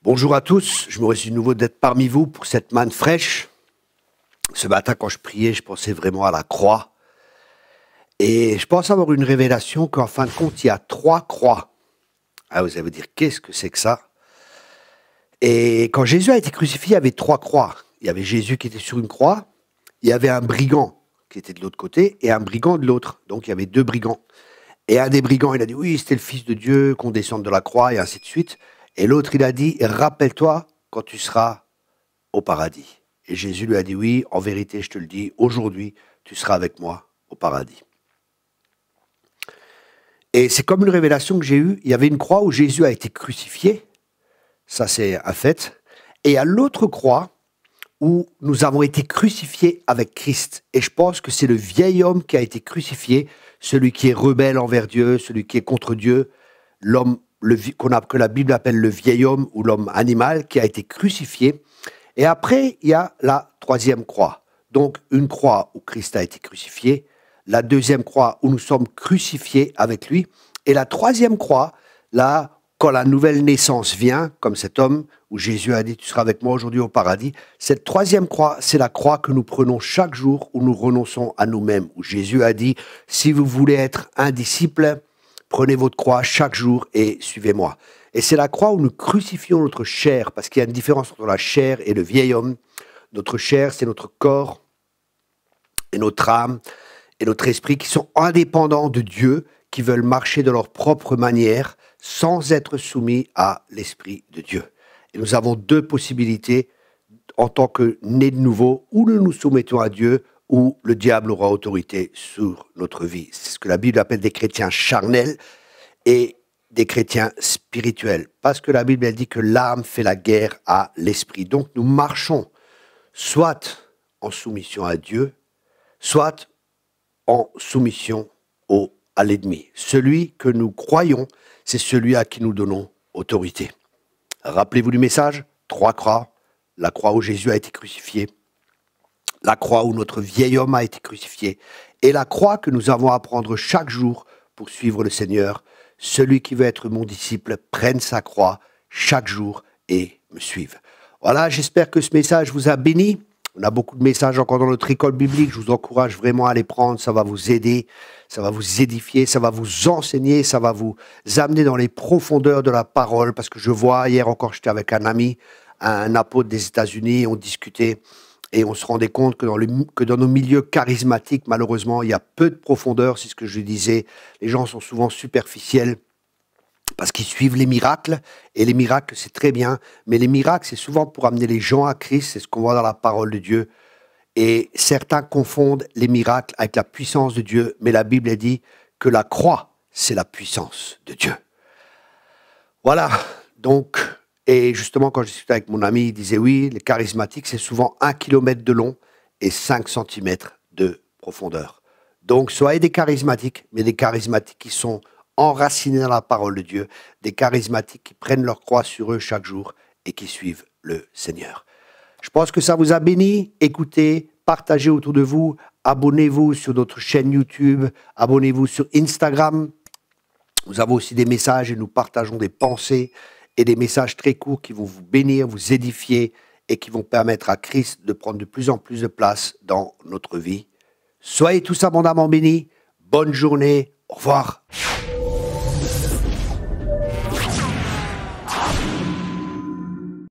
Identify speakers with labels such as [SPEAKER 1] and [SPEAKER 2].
[SPEAKER 1] Bonjour à tous, je me réjouis de nouveau d'être parmi vous pour cette manne fraîche. Ce matin, quand je priais, je pensais vraiment à la croix. Et je pense avoir une révélation qu'en fin de compte, il y a 3 croix. Ah, vous allez vous dire, qu'est-ce que c'est que ça? Et quand Jésus a été crucifié, il y avait 3 croix. Il y avait Jésus qui était sur une croix, il y avait un brigand qui était de l'autre côté et un brigand de l'autre. Donc il y avait 2 brigands. Et un des brigands, il a dit, oui, c'était le Fils de Dieu, qu'on descende de la croix, et ainsi de suite. Et l'autre, il a dit, rappelle-toi quand tu seras au paradis. Et Jésus lui a dit, oui, en vérité, je te le dis, aujourd'hui, tu seras avec moi au paradis. Et c'est comme une révélation que j'ai eue. Il y avait une croix où Jésus a été crucifié. Ça, c'est un fait. Et il y a l'autre croix où nous avons été crucifiés avec Christ. Et je pense que c'est le vieil homme qui a été crucifié, celui qui est rebelle envers Dieu, celui qui est contre Dieu, l'homme que la Bible appelle le vieil homme ou l'homme animal qui a été crucifié. Et après, il y a la 3e croix. Donc, une croix où Christ a été crucifié, la 2e croix où nous sommes crucifiés avec lui, et la 3e croix, là, quand la nouvelle naissance vient, comme cet homme, où Jésus a dit, tu seras avec moi aujourd'hui au paradis, cette 3e croix, c'est la croix que nous prenons chaque jour où nous renonçons à nous-mêmes, où Jésus a dit, si vous voulez être un disciple, prenez votre croix chaque jour et suivez-moi. Et c'est la croix où nous crucifions notre chair, parce qu'il y a une différence entre la chair et le vieil homme. Notre chair, c'est notre corps et notre âme et notre esprit qui sont indépendants de Dieu, qui veulent marcher de leur propre manière, sans être soumis à l'Esprit de Dieu. Et nous avons 2 possibilités en tant que nés de nouveau, où nous nous soumettons à Dieu, où le diable aura autorité sur notre vie. C'est ce que la Bible appelle des chrétiens charnels et des chrétiens spirituels. Parce que la Bible elle dit que l'âme fait la guerre à l'esprit. Donc nous marchons soit en soumission à Dieu, soit en soumission à l'ennemi. Celui que nous croyons, c'est celui à qui nous donnons autorité. Rappelez-vous du message, 3 croix, la croix où Jésus a été crucifié, la croix où notre vieil homme a été crucifié, et la croix que nous avons à prendre chaque jour pour suivre le Seigneur. Celui qui veut être mon disciple prenne sa croix chaque jour et me suive. Voilà, j'espère que ce message vous a béni. On a beaucoup de messages encore dans notre école biblique. Je vous encourage vraiment à les prendre. Ça va vous aider, ça va vous édifier, ça va vous enseigner, ça va vous amener dans les profondeurs de la parole. Parce que je vois, hier encore, j'étais avec un ami, un apôtre des États-Unis, on discutait et on se rendait compte que dans nos milieux charismatiques, malheureusement, il y a peu de profondeur. C'est ce que je disais. Les gens sont souvent superficiels, parce qu'ils suivent les miracles, et les miracles, c'est très bien, mais les miracles, c'est souvent pour amener les gens à Christ, c'est ce qu'on voit dans la parole de Dieu, et certains confondent les miracles avec la puissance de Dieu, mais la Bible dit que la croix, c'est la puissance de Dieu. Voilà, donc, et justement, quand je discutais avec mon ami, il disait, oui, les charismatiques, c'est souvent 1 kilomètre de long et 5 centimètres de profondeur. Donc, soyez des charismatiques, mais des charismatiques qui sont enracinés dans la parole de Dieu, des charismatiques qui prennent leur croix sur eux chaque jour et qui suivent le Seigneur. Je pense que ça vous a béni. Écoutez, partagez autour de vous, abonnez-vous sur notre chaîne YouTube, abonnez-vous sur Instagram. Nous avons aussi des messages et nous partageons des pensées et des messages très courts qui vont vous bénir, vous édifier et qui vont permettre à Christ de prendre de plus en plus de place dans notre vie. Soyez tous abondamment bénis. Bonne journée. Au revoir.